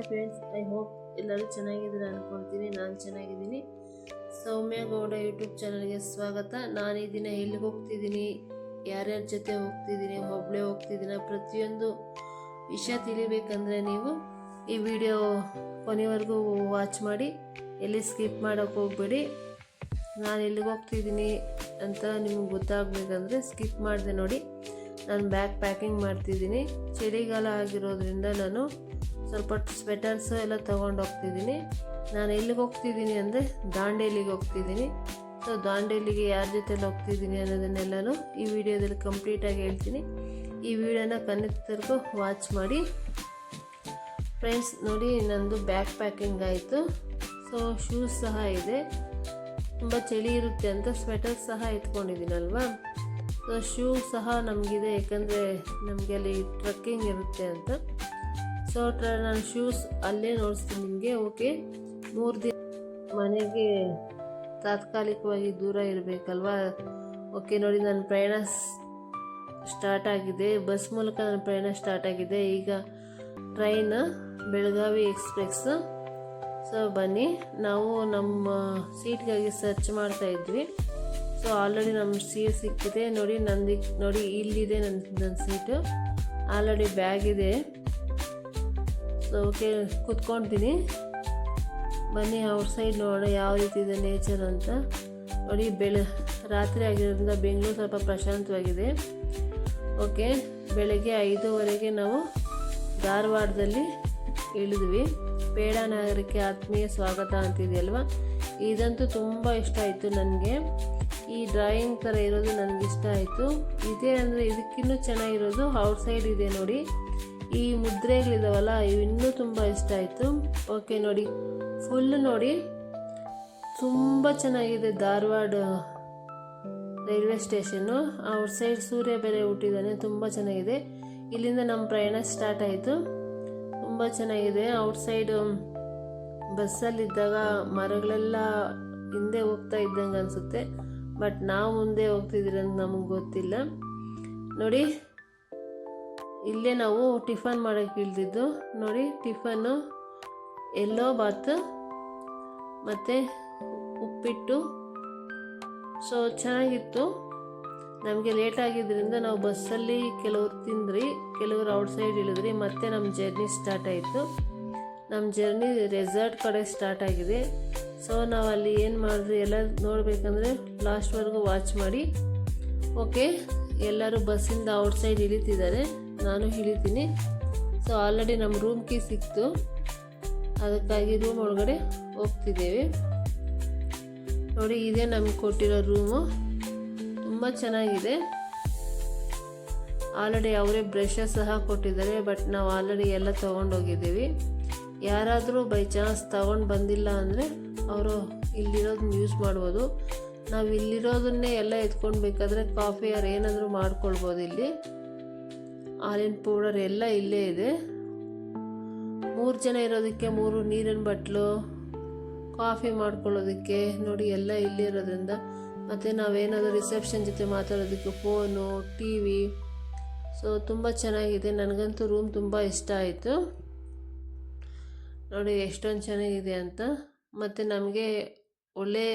Hi friends, I hope ಎಲ್ಲರೂ ಚೆನ್ನಾಗಿದ್ದೀರಾ ಅಂದ್ಕೊಳ್ತೀನಿ. ನಾನು ಚೆನ್ನಾಗಿದ್ದೀನಿ. ಸೌಮ್ಯ ಗೌಡ ಯೂಟ್ಯೂಬ್ ಚಾನಲ್ಗೆ ಸ್ವಾಗತ. ನಾನು ಈ ದಿನ ಎಲ್ಲಿಗೆ ಹೋಗ್ತಿದ್ದೀನಿ, ಯಾರ್ಯಾರ ಜೊತೆ ಹೋಗ್ತಿದ್ದೀನಿ, ಒಬ್ಬಳೇ ಹೋಗ್ತಿದ್ದೀನಿ, ಪ್ರತಿಯೊಂದು ವಿಷಯ ತಿಳಿಬೇಕಂದ್ರೆ ನೀವು ಈ ವಿಡಿಯೋ ಕೊನೆವರೆಗೂ ವಾಚ್ ಮಾಡಿ, ಎಲ್ಲಿ ಸ್ಕಿಪ್ ಮಾಡೋಕ್ಕೆ ಹೋಗ್ಬೇಡಿ. ನಾನು ಎಲ್ಲಿಗೆ ಹೋಗ್ತಿದ್ದೀನಿ ಅಂತ ನಿಮ್ಗೆ ಗೊತ್ತಾಗಬೇಕಂದ್ರೆ ಸ್ಕಿಪ್ ಮಾಡಿದೆ ನೋಡಿ. ನಾನು ಬ್ಯಾಗ್ ಪ್ಯಾಕಿಂಗ್ ಮಾಡ್ತಿದ್ದೀನಿ. ಚಳಿಗಾಲ ಆಗಿರೋದ್ರಿಂದ ನಾನು ಸ್ವಲ್ಪ ಸ್ವೆಟರ್ಸ್ ಎಲ್ಲ ತೊಗೊಂಡು ಹೋಗ್ತಿದ್ದೀನಿ. ನಾನು ಎಲ್ಲಿಗೆ ಹೋಗ್ತಿದ್ದೀನಿ ಅಂದರೆ ದಾಂಡೇಲಿಗೆ ಹೋಗ್ತಿದ್ದೀನಿ. ಸೊ ದಾಂಡೇಲಿಗೆ ಯಾರ ಜೊತೆಲಿ ಹೋಗ್ತಿದ್ದೀನಿ ಅನ್ನೋದನ್ನೆಲ್ಲನೂ ಈ ವಿಡಿಯೋದಲ್ಲಿ ಕಂಪ್ಲೀಟಾಗಿ ಹೇಳ್ತೀನಿ. ಈ ವಿಡಿಯೋನ ಕೊನೆವರೆಗೂ ವಾಚ್ ಮಾಡಿ ಫ್ರೆಂಡ್ಸ್. ನೋಡಿ, ನಂದು ಬ್ಯಾಗ್ ಪ್ಯಾಕಿಂಗ್ ಆಯಿತು. ಸೊ ಶೂಸ್ ಸಹ ಇದೆ. ತುಂಬ ಚಳಿ ಇರುತ್ತೆ ಅಂತ ಸ್ವೆಟರ್ ಸಹ ಎತ್ಕೊಂಡಿದ್ದೀನಲ್ವಾ. ಸೊ ಶೂ ಸಹ ನಮಗಿದೆ, ಯಾಕಂದರೆ ನಮಗೆ ಅಲ್ಲಿ ಟ್ರಕ್ಕಿಂಗ್ ಇರುತ್ತೆ ಅಂತ. ಸೊ ನಾನು ಶೂಸ್ ಅಲ್ಲೇ ನೋಡಿಸ್ತೀನಿ ನಿಮಗೆ. ಓಕೆ, 3 ದಿನ ಮನೆಗೆ ತಾತ್ಕಾಲಿಕವಾಗಿ ದೂರ ಇರಬೇಕಲ್ವಾ. ಓಕೆ ನೋಡಿ, ನನ್ನ ಪ್ರಯಾಣ ಸ್ಟಾರ್ಟ್ ಆಗಿದೆ. ಬಸ್ ಮೂಲಕ ನನ್ನ ಪ್ರಯಾಣ ಸ್ಟಾರ್ಟ್ ಆಗಿದೆ. ಈಗ ಟ್ರೈನ್ ಬೆಳಗಾವಿ ಎಕ್ಸ್ಪ್ರೆಸ್. ಸೊ ಬನ್ನಿ, ನಾವು ನಮ್ಮ ಸೀಟ್ಗಾಗಿ ಸರ್ಚ್ ಮಾಡ್ತಾ ಇದ್ವಿ. ಸೊ ಆಲ್ರೆಡಿ ನಮ್ಮ ಸೀಟ್ ಸಿಕ್ಕಿದೆ. ನೋಡಿ ಇಲ್ಲಿದೆ ನನ್ನ ಸೀಟು. ಆಲ್ರೆಡಿ ಬ್ಯಾಗ್ ಇದೆ. ಸೊ ಓಕೆ, ಕೂತ್ಕೊಳ್ತೀನಿ. ಬನ್ನಿ ಔಟ್ ಸೈಡ್ ನೋಡೋಣ ಯಾವ ರೀತಿ ಇದೆ ನೇಚರ್ ಅಂತ. ನೋಡಿ, ರಾತ್ರಿ ಆಗಿರೋದ್ರಿಂದ ಬೆಂಗಳೂರು ಸ್ವಲ್ಪ ಪ್ರಶಾಂತವಾಗಿದೆ. ಓಕೆ, ಬೆಳಗ್ಗೆ 5:15 ನಾವು ಧಾರವಾಡದಲ್ಲಿ ಇಳಿದ್ವಿ. ಪೇಡ ನಗರಕ್ಕೆ ಆತ್ಮೀಯ ಸ್ವಾಗತ ಅಂತಿದೆಯಲ್ವ, ಇದಂತೂ ತುಂಬ ಇಷ್ಟ ಆಯಿತು ನನಗೆ. ಈ ಡ್ರಾಯಿಂಗ್ ಥರ ಇರೋದು ನನಗಿಷ್ಟ ಆಯಿತು. ಇದೇ ಅಂದರೆ ಇದಕ್ಕಿನ್ನೂ ಚೆನ್ನಾಗಿರೋದು ಔಟ್ಸೈಡ್ ಇದೆ ನೋಡಿ. ಈ ಮುದ್ರೆಗಳಿದಾವಲ್ಲ, ಇವು ಇನ್ನೂ ತುಂಬ ಇಷ್ಟ ಆಯಿತು. ಓಕೆ ನೋಡಿ, ಫುಲ್ ನೋಡಿ ತುಂಬ ಚೆನ್ನಾಗಿದೆ ಧಾರವಾಡ ರೈಲ್ವೆ ಸ್ಟೇಷನ್ನು. ಔಟ್ಸೈಡ್ ಸೂರ್ಯ ಬೇರೆ ಹುಟ್ಟಿದ್ದಾನೆ, ತುಂಬ ಚೆನ್ನಾಗಿದೆ. ಇಲ್ಲಿಂದ ನಮ್ಮ ಪ್ರಯಾಣ ಸ್ಟಾರ್ಟ್ ಆಯಿತು. ತುಂಬ ಚೆನ್ನಾಗಿದೆ. ಔಟ್ಸೈಡ್ ಬಸ್ಸಲ್ಲಿದ್ದಾಗ ಮರಗಳೆಲ್ಲ ಹಿಂದೆ ಹೋಗ್ತಾ ಇದ್ದಂಗೆ ಅನಿಸುತ್ತೆ, ಬಟ್ ನಾವು ಮುಂದೆ ಹೋಗ್ತಿದ್ದೀರ ಅಂತ ನಮಗೆ ಗೊತ್ತಿಲ್ಲ. ನೋಡಿ, ಇಲ್ಲೇ ನಾವು ಟಿಫನ್ ಮಾಡೋಕ್ಕೆ ಇಳಿದಿದ್ದು. ನೋಡಿ, ಟಿಫನ್ನು ಎಲ್ಲೋ ಬಾತ್ ಮತ್ತು ಉಪ್ಪಿಟ್ಟು. ಸೊ ಚೆನ್ನಾಗಿತ್ತು. ನಮಗೆ ಲೇಟ್ ಆಗಿದ್ದರಿಂದ ನಾವು ಬಸ್ಸಲ್ಲಿ ಕೆಲವರು ತಿಂದ್ರಿ, ಕೆಲವರು ಔಟ್ಸೈಡ್ ಇಳಿದ್ರಿ. ಮತ್ತೆ ನಮ್ಮ ಜರ್ನಿ ಸ್ಟಾರ್ಟ್ ಆಯಿತು. ನಮ್ಮ ಜರ್ನಿ ರೆಸಾರ್ಟ್ ಕಡೆ ಸ್ಟಾರ್ಟ್ ಆಗಿದೆ. ಸೊ ನಾವು ಅಲ್ಲಿ ಏನು ಮಾಡಿದ್ರಿ ಎಲ್ಲ ನೋಡಬೇಕಂದ್ರೆ ಲಾಸ್ಟ್ವರೆಗೂ ವಾಚ್ ಮಾಡಿ. ಓಕೆ, ಎಲ್ಲರೂ ಬಸ್ಸಿಂದ ಔಟ್ಸೈಡ್ ಇಳಿತಿದ್ದಾರೆ, ನಾನು ಇಳಿತೀನಿ. ಸೊ ಆಲ್ರೆಡಿ ನಮ್ಮ ರೂಮ್ ಕೀ ಸಿಕ್ತು, ಅದಕ್ಕಾಗಿ ರೂಮ್ ಒಳಗಡೆ ಹೋಗ್ತಿದ್ದೇವೆ. ನೋಡಿ, ಇದೇ ನಮಗೆ ಕೊಟ್ಟಿರೋ ರೂಮು. ತುಂಬ ಚೆನ್ನಾಗಿದೆ. ಆಲ್ರೆಡಿ ಅವರೇ ಬ್ರಷಸ್ ಸಹ ಕೊಟ್ಟಿದ್ದಾರೆ, ಬಟ್ ನಾವು ಆಲ್ರೆಡಿ ಎಲ್ಲ ತೊಗೊಂಡೋಗಿದ್ದೀವಿ. ಯಾರಾದರೂ ಬೈ ಚಾನ್ಸ್ ತೊಗೊಂಡು ಬಂದಿಲ್ಲ ಅಂದರೆ ಅವರು ಇಲ್ಲಿರೋದನ್ನ ಯೂಸ್ ಮಾಡ್ಬೋದು. ನಾವು ಇಲ್ಲಿರೋದನ್ನೇ ಎಲ್ಲ ಎತ್ಕೊಳ್ಬೇಕಾದ್ರೆ ಕಾಫಿ ಆರ್ ಏನಾದರೂ ಮಾಡ್ಕೊಳ್ಬೋದು. ಇಲ್ಲಿ ಹಾಲಿನ ಪೌಡರ್ ಎಲ್ಲ ಇಲ್ಲೇ ಇದೆ. 3 ಜನ ಇರೋದಕ್ಕೆ 3 ನೀರಿನ ಬಟ್ಲು, ಕಾಫಿ ಮಾಡ್ಕೊಳ್ಳೋದಕ್ಕೆ ನೋಡಿ ಎಲ್ಲ ಇಲ್ಲೇ ಇರೋದ್ರಿಂದ. ಮತ್ತು ನಾವೇನಾದರೂ ರಿಸೆಪ್ಷನ್ ಜೊತೆ ಮಾತಾಡೋದಕ್ಕೆ ಫೋನು, TV. ಸೊ ತುಂಬ ಚೆನ್ನಾಗಿದೆ. ನನಗಂತೂ ರೂಮ್ ತುಂಬ ಇಷ್ಟ ಆಯಿತು. ನೋಡಿ ಎಷ್ಟೊಂದು ಚೆನ್ನಾಗಿದೆ ಅಂತ. ಮತ್ತು ನಮಗೆ ಒಳ್ಳೆ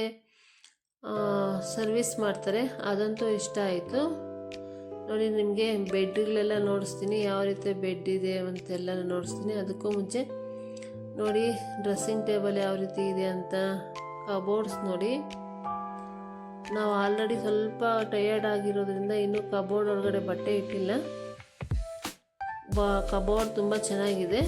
ಸರ್ವಿಸ್ ಮಾಡ್ತಾರೆ, ಅದಂತೂ ಇಷ್ಟ ಆಯಿತು. ನೋಡಿ, ನಿಮಗೆ ಬೆಡ್ಗಳೆಲ್ಲ ನೋಡಿಸ್ತೀನಿ, ಯಾವ ರೀತಿ ಬೆಡ್ ಇದೆ ಅಂತೆಲ್ಲ ನೋಡಿಸ್ತೀನಿ. ಅದಕ್ಕೂ ಮುಂಚೆ ನೋಡಿ ಡ್ರೆಸ್ಸಿಂಗ್ ಟೇಬಲ್ ಯಾವ ರೀತಿ ಇದೆ ಅಂತ. ಕಬೋರ್ಡ್ಸ್ ನೋಡಿ, ನಾವು ಆಲ್ರೆಡಿ ಸ್ವಲ್ಪ ಟಯರ್ಡ್ ಆಗಿರೋದ್ರಿಂದ ಇನ್ನೂ ಕಬೋರ್ಡ್ ಒಳಗಡೆ ಬಟ್ಟೆ ಇಟ್ಟಿಲ್ಲ. ಕಬೋರ್ಡ್ ತುಂಬ ಚೆನ್ನಾಗಿದೆ.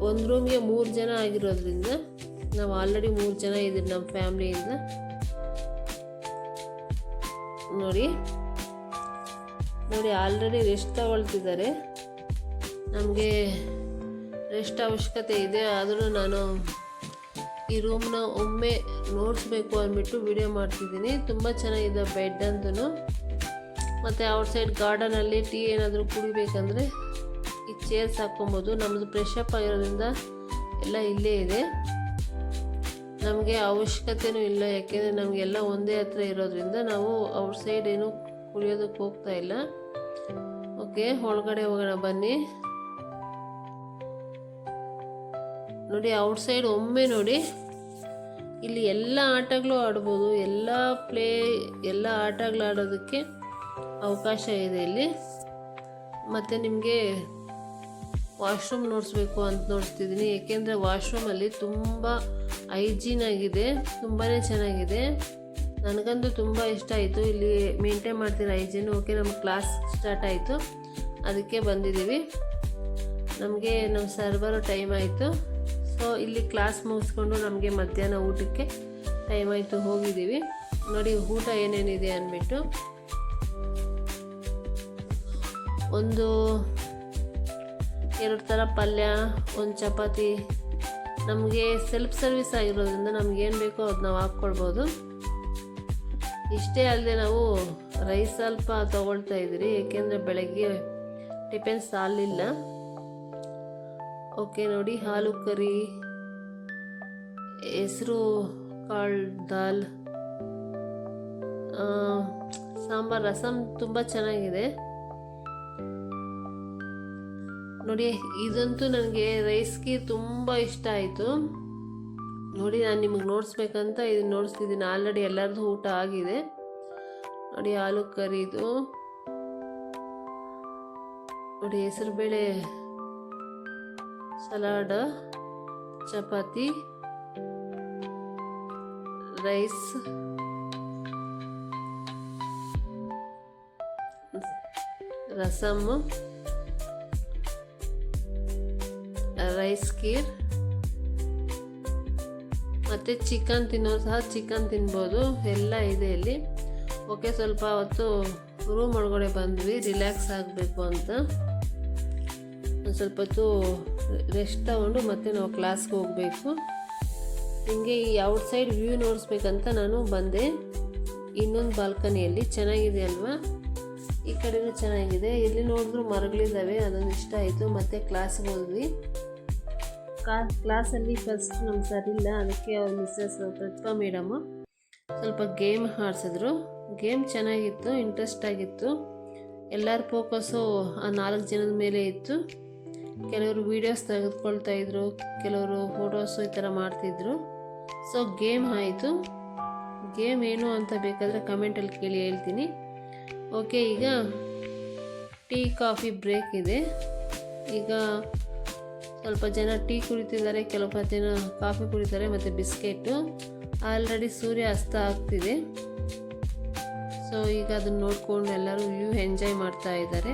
ಒಂದು ರೂಮ್ಗೆ 3 ಜನ ಆಗಿರೋದ್ರಿಂದ ನಾವು ಆಲ್ರೆಡಿ 3 ಜನ ಇದ್ದೀವಿ ನಮ್ಮ ಫ್ಯಾಮ್ಲಿಯಿಂದ. ನೋಡಿ ಆಲ್ರೆಡಿ ರೆಸ್ಟ್ ತಗೊಳ್ತಿದ್ದಾರೆ. ನಮಗೆ ರೆಸ್ಟ್ ಅವಶ್ಯಕತೆ ಇದೆ, ಆದರೂ ನಾನು ಈ ರೂಮ್ನ ಒಮ್ಮೆ ನೋಡಿಸ್ಬೇಕು ಅಂದ್ಬಿಟ್ಟು ವಿಡಿಯೋ ಮಾಡ್ತಿದ್ದೀನಿ. ತುಂಬ ಚೆನ್ನಾಗಿದೆ ಬೆಡ್ ಅಂತೂ. ಮತ್ತು ಔಟ್ಸೈಡ್ ಗಾರ್ಡನಲ್ಲಿ ಟೀ ಏನಾದರೂ ಕುಡಿಬೇಕಂದ್ರೆ ಈ ಚೇರ್ಸ್ ಹಾಕ್ಕೊಬೋದು. ನಮ್ಮದು ಫ್ರೆಶಪ್ ಆಗಿರೋದ್ರಿಂದ ಎಲ್ಲ ಇಲ್ಲೇ ಇದೆ. ನಮಗೆ ಅವಶ್ಯಕತೆಯೂ ಇಲ್ಲ, ಯಾಕೆಂದರೆ ನಮಗೆಲ್ಲ ಒಂದೇ ಹತ್ರ ಇರೋದ್ರಿಂದ ನಾವು ಔಟ್ಸೈಡ್ ಏನು ಕುಡಿಯೋದಕ್ಕೆ ಹೋಗ್ತಾ ಇಲ್ಲ. ಓಕೆ, ಓಕೆ, ಒಳಗಡೆ ಹೋಗೋಣ ಬನ್ನಿ. ನೋಡಿ ಔಟ್ಸೈಡ್ ಒಮ್ಮೆ ನೋಡಿ, ಇಲ್ಲಿ ಎಲ್ಲ ಆಟಗಳು ಆಡ್ಬೋದು, ಎಲ್ಲ ಆಟಗಳು ಆಡೋದಕ್ಕೆ ಅವಕಾಶ ಇದೆ ಇಲ್ಲಿ. ಮತ್ತು ನಿಮಗೆ ವಾಶ್ರೂಮ್ ನೋಡಿಸ್ಬೇಕು ಅಂತ ನೋಡ್ತಿದ್ದೀನಿ, ಏಕೆಂದರೆ ವಾಶ್ರೂಮಲ್ಲಿ ತುಂಬ ಹೈಜೀನ್ ಆಗಿದೆ, ತುಂಬಾ ಚೆನ್ನಾಗಿದೆ. ನನಗಂತೂ ತುಂಬ ಇಷ್ಟ ಆಯಿತು. ಇಲ್ಲಿ ಮೇಂಟೈನ್ ಮಾಡ್ತೀರ ಹೈಜೀನು. ಓಕೆ, ನಮ್ಮ ಕ್ಲಾಸ್ ಸ್ಟಾರ್ಟ್ ಆಯಿತು, ಅದಕ್ಕೆ ಬಂದಿದ್ದೀವಿ. ನಮಗೆ ನಮ್ಮ ಸರ್ವರು ಟೈಮ್ ಆಯಿತು. ಸೊ ಇಲ್ಲಿ ಕ್ಲಾಸ್ ಮುಗಿಸ್ಕೊಂಡು ನಮಗೆ ಮಧ್ಯಾಹ್ನ ಊಟಕ್ಕೆ ಟೈಮ್ ಆಯಿತು, ಹೋಗಿದ್ದೀವಿ. ನೋಡಿ ಊಟ ಏನೇನಿದೆ ಅಂದ್ಬಿಟ್ಟು, ಒಂದು 2 ಥರ ಪಲ್ಯ, ಒಂದು ಚಪಾತಿ. ನಮಗೆ ಸೆಲ್ಫ್ ಸರ್ವಿಸ್ ಆಗಿರೋದ್ರಿಂದ ನಮಗೇನು ಬೇಕೋ ಅದು ನಾವು ಹಾಕ್ಕೊಳ್ಬೋದು. ಇಷ್ಟೇ ಅಲ್ಲದೆ ನಾವು ರೈಸ್ ಸ್ವಲ್ಪ ತೊಗೊಳ್ತಾ ಇದ್ದೀರಿ, ಏಕೆಂದರೆ ಬೆಳಗ್ಗೆ ಟಿಫಿನ್ ಸಾಲಿಲ್ಲ. ಓಕೆ ನೋಡಿ, ಹಾಲು ಕರಿ, ಹೆಸರು ಕಾಳು ದಾಲ್, ಸಾಂಬಾರ್, ರಸಮ್ ತುಂಬ ಚೆನ್ನಾಗಿದೆ. ನೋಡಿ ಇದಂತೂ ನನಗೆ ರೈಸ್ಗೆ ತುಂಬ ಇಷ್ಟ ಆಯಿತು. ನೋಡಿ ನಾನು ನಿಮಗೆ ನೋಡಿಸ್ಬೇಕಂತ ಇದನ್ನು ನೋಡಿಸ್ತಿದ್ದೀನಿ. ಆಲ್ರೆಡಿ ಎಲ್ಲರದ್ದು ಊಟ ಆಗಿದೆ. ನೋಡಿ ಆಲೂ ಕರಿದು, ನೋಡಿ ಹೆಸರುಬೇಳೆ salad, chapati, rice, rasam, rice kheer, ಮತ್ತು ಚಿಕನ್ ತಿನ್ನೋರು ಸಹ ಚಿಕನ್ ತಿನ್ಬೋದು, ಎಲ್ಲ ಇದೆ ಇಲ್ಲಿ. ಓಕೆ, ಸ್ವಲ್ಪ ಹೊತ್ತು ರೂಮ್ ಒಳಗಡೆ ಬಂದ್ವಿ ರಿಲ್ಯಾಕ್ಸ್ ಆಗಬೇಕು ಅಂತ. ಒಂದು ಸ್ವಲ್ಪ ಹೊತ್ತು ರೆಸ್ಟ್ ತಗೊಂಡು ಮತ್ತೆ ನಾವು ಕ್ಲಾಸ್ಗೆ ಹೋಗಬೇಕು. ಹಿಂಗೆ ಈ ಔಟ್ಸೈಡ್ ವ್ಯೂ ನೋಡಿಸ್ಬೇಕಂತ ನಾನು ಬಂದೆ. ಇನ್ನೊಂದು ಬಾಲ್ಕನಿಯಲ್ಲಿ ಚೆನ್ನಾಗಿದೆ ಅಲ್ವಾ, ಈ ಕಡೆನೂ ಚೆನ್ನಾಗಿದೆ. ಎಲ್ಲಿ ನೋಡಿದ್ರು ಮರಗಳಿದ್ದಾವೆ, ಅದೊಂದು ಇಷ್ಟ ಆಯಿತು. ಮತ್ತು ಕ್ಲಾಸ್ಗೆ ಹೋದ್ವಿ. ಕ್ಲಾಸಲ್ಲಿ ಫಸ್ಟ್ ನಮ್ಗೆ ಸರಿಲ್ಲ, ಅದಕ್ಕೆ ಅವ್ರ ಮಿಸ್ಸಸ್ ಪ್ರತಿಭಾ ಮೇಡಮು ಸ್ವಲ್ಪ ಗೇಮ್ ಆಡಿಸಿದ್ರು. ಗೇಮ್ ಚೆನ್ನಾಗಿತ್ತು, ಇಂಟ್ರೆಸ್ಟ್ ಆಗಿತ್ತು. ಎಲ್ಲರ ಫೋಕಸ್ಸು ಆ 4 ಜನದ ಮೇಲೆ ಇತ್ತು. ಕೆಲವರು ವೀಡಿಯೋಸ್ ತೆಗೆದುಕೊಳ್ತಾ ಇದ್ರು, ಕೆಲವರು ಫೋಟೋಸು ಈ ಥರ ಮಾಡ್ತಿದ್ರು. ಸೊ ಗೇಮ್ ಆಯಿತು. ಗೇಮ್ ಏನು ಅಂತ ಬೇಕಾದರೆ ಕಮೆಂಟಲ್ಲಿ ಕೇಳಿ ಹೇಳ್ತೀನಿ. ಓಕೆ, ಈಗ ಟೀ ಕಾಫಿ ಬ್ರೇಕ್ ಇದೆ. ಈಗ ಸ್ವಲ್ಪ ಜನ ಟೀ ಕುಡಿತಿದ್ದಾರೆ, ಕೆಲವು ಜನ ಕಾಫಿ ಕುಡಿತಾರೆ, ಮತ್ತು ಬಿಸ್ಕೆಟು. ಆಲ್ರೆಡಿ ಸೂರ್ಯ ಅಸ್ತ ಆಗ್ತಿದೆ. ಸೊ ಈಗ ಅದನ್ನು ನೋಡ್ಕೊಂಡು ಎಲ್ಲರೂ ವ್ಯೂ ಎಂಜಾಯ್ ಮಾಡ್ತಾ ಇದ್ದಾರೆ.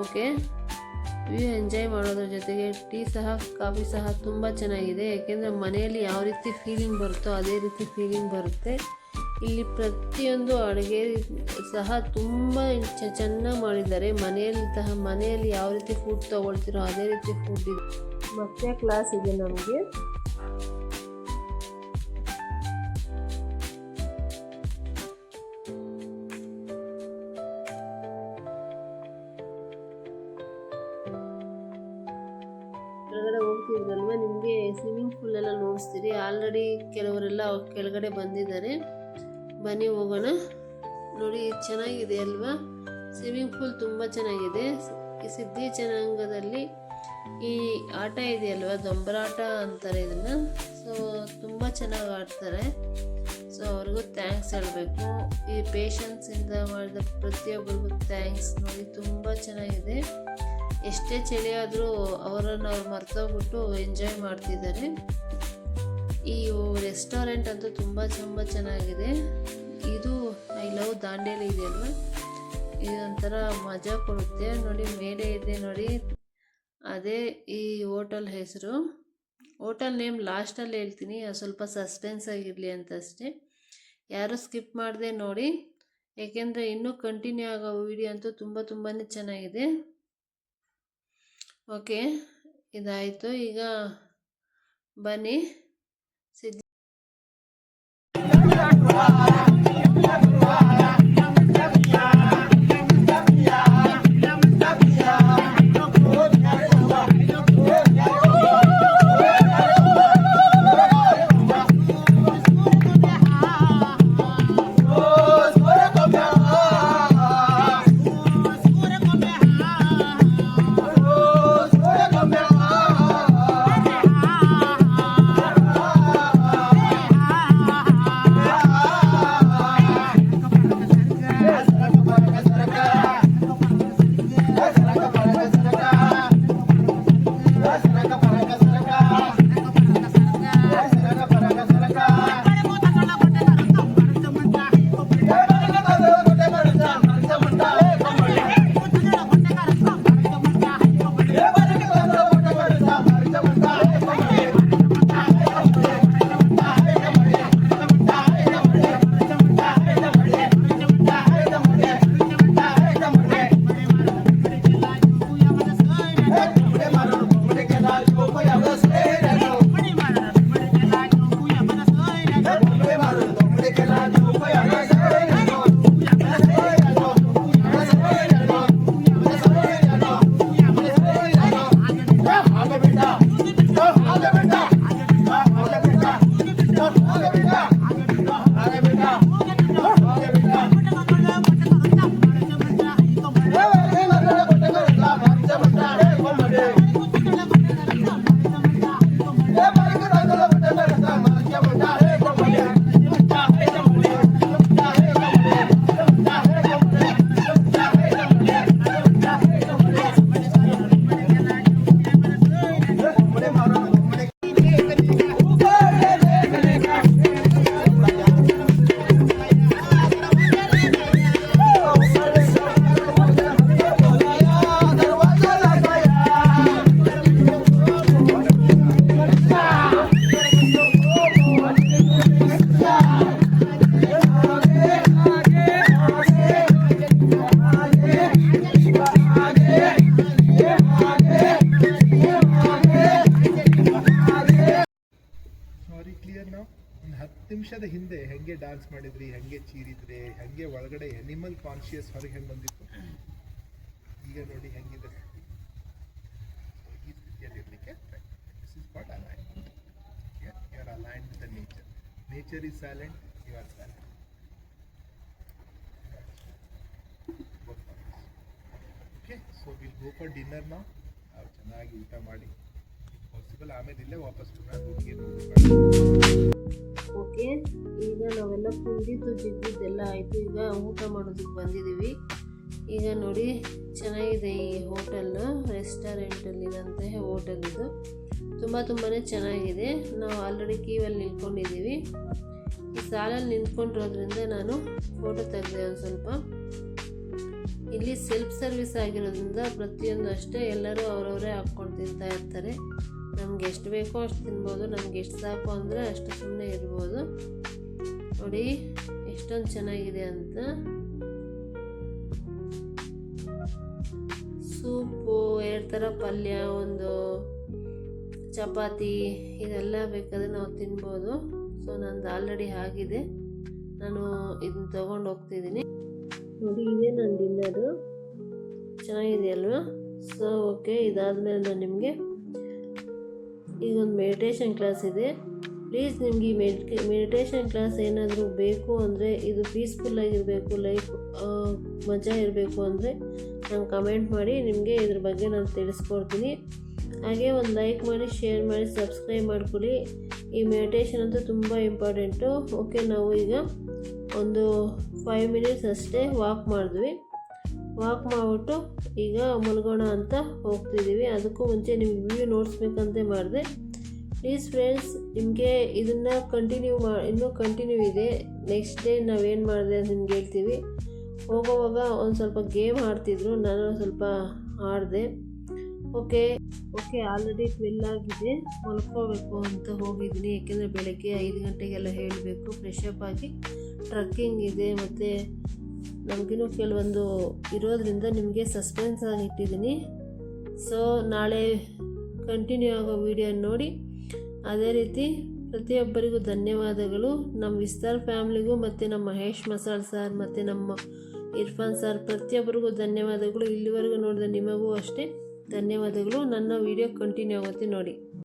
ಓಕೆ, ವ್ಯೂ ಎಂಜಾಯ್ ಮಾಡೋದ್ರ ಜೊತೆಗೆ ಟೀ ಸಹ ಕಾಫಿ ಸಹ ತುಂಬ ಚೆನ್ನಾಗಿದೆ. ಏಕೆಂದರೆ ಮನೆಯಲ್ಲಿ ಯಾವ ರೀತಿ ಫೀಲಿಂಗ್ ಬರುತ್ತೋ ಅದೇ ರೀತಿ ಫೀಲಿಂಗ್ ಬರುತ್ತೆ. ಇಲ್ಲಿ ಪ್ರತಿಯೊಂದು ಅಡುಗೆ ಸಹ ತುಂಬ ಚೆನ್ನಾಗಿ ಮಾಡಿದ್ದಾರೆ. ಮನೆಯಲ್ಲಿ ಯಾವ ರೀತಿ ಫುಡ್ ತೊಗೊಳ್ತೀರೋ ಅದೇ ರೀತಿ ಫುಡ್ ಇದೆ. ಮತ್ತೆ ಕ್ಲಾಸ್ ಇದೆ ನಮಗೆ. ಕೆಳಗಡೆ ಹೋಗ್ತಿದ್ರಲ್ವ, ನಿಮಗೆ ಸ್ವಿಮ್ಮಿಂಗ್ ಪೂಲ್ ಎಲ್ಲ ನೋಡಿಸ್ತೀರಿ. ಆಲ್ರೆಡಿ ಕೆಲವರೆಲ್ಲ ಕೆಳಗಡೆ ಬಂದಿದ್ದಾರೆ. ಬನ್ನಿ ಹೋಗೋಣ. ನೋಡಿ ಚೆನ್ನಾಗಿದೆ ಅಲ್ವಾ, ಸ್ವಿಮ್ಮಿಂಗ್ ಪೂಲ್ ತುಂಬ ಚೆನ್ನಾಗಿದೆ. ಈ ಸಿದ್ಧಿ ಜನಾಂಗದಲ್ಲಿ ಈ ಆಟ ಇದೆಯಲ್ವ, ದೊಂಬರಾಟ ಅಂತಾರೆ ಇದನ್ನು. ಸೊ ತುಂಬ ಚೆನ್ನಾಗಿ ಆಡ್ತಾರೆ. ಸೊ ಅವ್ರಿಗೂ ಥ್ಯಾಂಕ್ಸ್ ಹೇಳಬೇಕು. ಈ ಪೇಷನ್ಸಿಂದ ಮಾಡಿದ ಪ್ರತಿಯೊಬ್ಬರಿಗೂ ಥ್ಯಾಂಕ್ಸ್. ನೋಡಿ ತುಂಬ ಚೆನ್ನಾಗಿದೆ. ಎಷ್ಟೇ ಚಳಿ ಆದರೂ ಅವರನ್ನು ಅವ್ರು ಮರ್ತೋಗ್ಬಿಟ್ಟು ಎಂಜಾಯ್ ಮಾಡ್ತಿದ್ದಾರೆ. ಈ ರೆಸ್ಟೋರೆಂಟ್ ಅಂತೂ ತುಂಬ ಚೆನ್ನಾಗಿದೆ. ಇದು ಐ ಲವ್ ದಾಂಡೇಲಿ ಇದೆಯಲ್ವ, ಇದೊಂಥರ ಮಜಾ ಕೊಡುತ್ತೆ. ನೋಡಿ ಮೇಲೆ ಇದೆ ನೋಡಿ, ಅದೇ ಈ ಹೋಟೆಲ್ ಹೆಸರು. ಹೋಟೆಲ್ ನೇಮ್ ಲಾಸ್ಟಲ್ಲಿ ಹೇಳ್ತೀನಿ, ಸ್ವಲ್ಪ ಸಸ್ಪೆನ್ಸ್ ಆಗಿರಲಿ ಅಂತ ಅಷ್ಟೇ. ಯಾರು ಸ್ಕಿಪ್ ಮಾಡದೆ ನೋಡಿ, ಏಕೆಂದರೆ ಇನ್ನೂ ಕಂಟಿನ್ಯೂ ಆಗೋ ವಿಡಿಯೋ ಅಂತೂ ತುಂಬಾ ಚೆನ್ನಾಗಿದೆ. ಓಕೆ, ಇದಾಯಿತು. ಈಗ ಬನ್ನಿ ಸಿದ್ಧಿ ಕ್ಲಿಯರ್ ನಾವು ಒಂದು 10 ನಿಮಿಷದ ಹಿಂದೆ ಹೆಂಗೆ ಡ್ಯಾನ್ಸ್ ಮಾಡಿದ್ರಿ, ಹೆಂಗೆ ಚೀರಿದ್ರಿ, ಹೆಂಗೆ ಒಳಗಡೆ ಅನಿಮಲ್ ಕಾನ್ಶಿಯಸ್ ಹೊರಗೆ ಹೆಂಗೆ ಬಂದಿತ್ತು, ಈಗ ನೋಡಿ ಹೆಂಗಿದೆ. ಈ ಸ್ಥಿತಿಯಲ್ಲಿರಲಿಕ್ಕೆ this is what alignment. You are aligned with the nature. Nature is silent, you are silent. Okay, so will go for dinner ನಾವು. ಚೆನ್ನಾಗಿ ಊಟ ಮಾಡಿ ಪಾಸಿಬಲ್ ಆಮೇಲೆ ಇಲ್ಲೇ ವಾಪಸ್ ಓಕೆ, ಈಗ ನಾವೆಲ್ಲ ಕುಂದಿದ್ದು ಜಿದ್ದಿದ್ದೆಲ್ಲ ಆಯಿತು. ಈಗ ಊಟ ಮಾಡೋದಕ್ಕೆ ಬಂದಿದ್ದೀವಿ. ಈಗ ನೋಡಿ ಚೆನ್ನಾಗಿದೆ ಈ ಹೋಟೆಲ್ಲು, ರೆಸ್ಟೋರೆಂಟಲ್ಲಿರೋಂತಹ ಹೋಟೆಲ್ ಇದು. ತುಂಬಾ ಚೆನ್ನಾಗಿದೆ. ನಾವು ಆಲ್ರೆಡಿ ಕ್ಯೂವಲ್ಲಿ ನಿಂತ್ಕೊಂಡಿದ್ದೀವಿ. ಈ ಸಾಲಲ್ಲಿ ನಿಂತ್ಕೊಂಡಿರೋದ್ರಿಂದ ನಾನು ಫೋಟೋ ತೆಗೆದೆ ಒಂದು ಸ್ವಲ್ಪ. ಇಲ್ಲಿ ಸೆಲ್ಫ್ ಸರ್ವಿಸ್ ಆಗಿರೋದ್ರಿಂದ ಪ್ರತಿಯೊಂದು ಅಷ್ಟೇ ಎಲ್ಲರೂ ಅವರವರೇ ಹಾಕ್ಕೊಂಡು ತಿಂತಾ ಇರ್ತಾರೆ. ನಮ್ಗೆ ಎಷ್ಟು ಬೇಕೋ ಅಷ್ಟು ತಿನ್ಬೋದು, ನಮ್ಗೆ ಎಷ್ಟು ಸಾಕು ಅಂದರೆ ಅಷ್ಟು ಸುಮ್ಮನೆ ಇರ್ಬೋದು. ನೋಡಿ ಎಷ್ಟೊಂದು ಚೆನ್ನಾಗಿದೆ ಅಂತ. ಸೂಪು, 2 ಥರ ಪಲ್ಯ, ಒಂದು ಚಪಾತಿ, ಇದೆಲ್ಲ ಬೇಕಾದರೆ ನಾವು ತಿನ್ಬೋದು. ಸೊ ನಂದು ಆಲ್ರೆಡಿ ಆಗಿದೆ, ನಾನು ಇದನ್ನ ತೊಗೊಂಡು ಹೋಗ್ತಿದ್ದೀನಿ. ನೋಡಿ ಇದೇ ನನ್ನ ಡಿನ್ನರು, ಚೆನ್ನಾಗಿದೆ ಅಲ್ವಾ? ಸೊ ಓಕೆ, ಇದಾದಮೇಲೆ ನಾನು ನಿಮಗೆ ಈಗ ಒಂದು ಮೆಡಿಟೇಷನ್ ಕ್ಲಾಸ್ ಇದೆ. ಪ್ಲೀಸ್ ನಿಮಗೆ ಈ ಮೆಡಿಟೇಷನ್ ಕ್ಲಾಸ್ ಏನಾದರೂ ಬೇಕು ಅಂದರೆ, ಇದು ಪೀಸ್ಫುಲ್ಲಾಗಿರಬೇಕು, ಲೈಫ್ ಮಜಾ ಇರಬೇಕು ಅಂದರೆ ನಂಗೆ ಕಮೆಂಟ್ ಮಾಡಿ, ನಿಮಗೆ ಇದ್ರ ಬಗ್ಗೆ ನಾನು ತಿಳಿಸ್ಕೊಡ್ತೀನಿ. ಹಾಗೆ ಒಂದು ಲೈಕ್ ಮಾಡಿ, ಶೇರ್ ಮಾಡಿ, ಸಬ್ಸ್ಕ್ರೈಬ್ ಮಾಡ್ಕೊಳ್ಳಿ. ಈ ಮೆಡಿಟೇಷನ್ ಅಂತೂ ತುಂಬ ಇಂಪಾರ್ಟೆಂಟು. ಓಕೆ, ನಾವು ಈಗ ಒಂದು 5 ಮಿನಿಟ್ಸ್ ಅಷ್ಟೇ ವಾಕ್ ಮಾಡಿದ್ವಿ. ವಾಕ್ ಮಾಡಿಬಿಟ್ಟು ಈಗ ಮಲ್ಗೋಣ ಅಂತ ಹೋಗ್ತಿದ್ದೀವಿ. ಅದಕ್ಕೂ ಮುಂಚೆ ನಿಮ್ಗೆ ವ್ಯೂ ನೋಡಿಸ್ಬೇಕಂತೆ ಮಾಡಿದೆ. ಪ್ಲೀಸ್ ಫ್ರೆಂಡ್ಸ್, ನಿಮಗೆ ಇದನ್ನು ಇನ್ನೂ ಕಂಟಿನ್ಯೂ ಇದೆ. ನೆಕ್ಸ್ಟ್ ಡೇ ನಾವೇನು ಮಾಡಿದೆ ಅಂತ ನಿಮ್ಗೆ ಹೇಳ್ತೀವಿ. ಹೋಗೋವಾಗ ಒಂದು ಸ್ವಲ್ಪ ಗೇಮ್ ಆಡ್ತಿದ್ರು, ನಾನು ಸ್ವಲ್ಪ ಆಡಿದೆ. ಓಕೆ, ಆಲ್ರೆಡಿ 12 ಆಗಿದೆ, ಮಲ್ಕೋಬೇಕು ಅಂತ ಹೋಗಿದ್ದೀನಿ. ಏಕೆಂದರೆ ಬೆಳಗ್ಗೆ 5 ಗಂಟೆಗೆಲ್ಲ ಹೇಳಬೇಕು. ಫ್ರೆಶಪ್ ಆಗಿ ಟ್ರಕ್ಕಿಂಗ್ ಇದೆ, ಮತ್ತು ನಮಗಿನ್ನೂ ಕೆಲವೊಂದು ಇರೋದ್ರಿಂದ ನಿಮಗೆ ಸಸ್ಪೆನ್ಸ್ ಆಗಿ ಇಟ್ಟಿದ್ದೀನಿ. ಸೊ ನಾಳೆ ಕಂಟಿನ್ಯೂ ಆಗೋ ವಿಡಿಯೋ ನೋಡಿ. ಅದೇ ರೀತಿ ಪ್ರತಿಯೊಬ್ಬರಿಗೂ ಧನ್ಯವಾದಗಳು. ನಮ್ಮ ವಿಸ್ತಾರ್ ಫ್ಯಾಮ್ಲಿಗೂ ಮತ್ತು ನಮ್ಮ ಮಹೇಶ್ ಮಸಾಲ್ ಸರ್ ಮತ್ತು ನಮ್ಮ ಇರ್ಫಾನ್ ಸರ್ ಪ್ರತಿಯೊಬ್ಬರಿಗೂ ಧನ್ಯವಾದಗಳು. ಇಲ್ಲಿವರೆಗೂ ನೋಡಿದ ನಿಮಗೂ ಅಷ್ಟೇ ಧನ್ಯವಾದಗಳು. ನನ್ನ ವಿಡಿಯೋ ಕಂಟಿನ್ಯೂ ಆಗುತ್ತೆ ನೋಡಿ.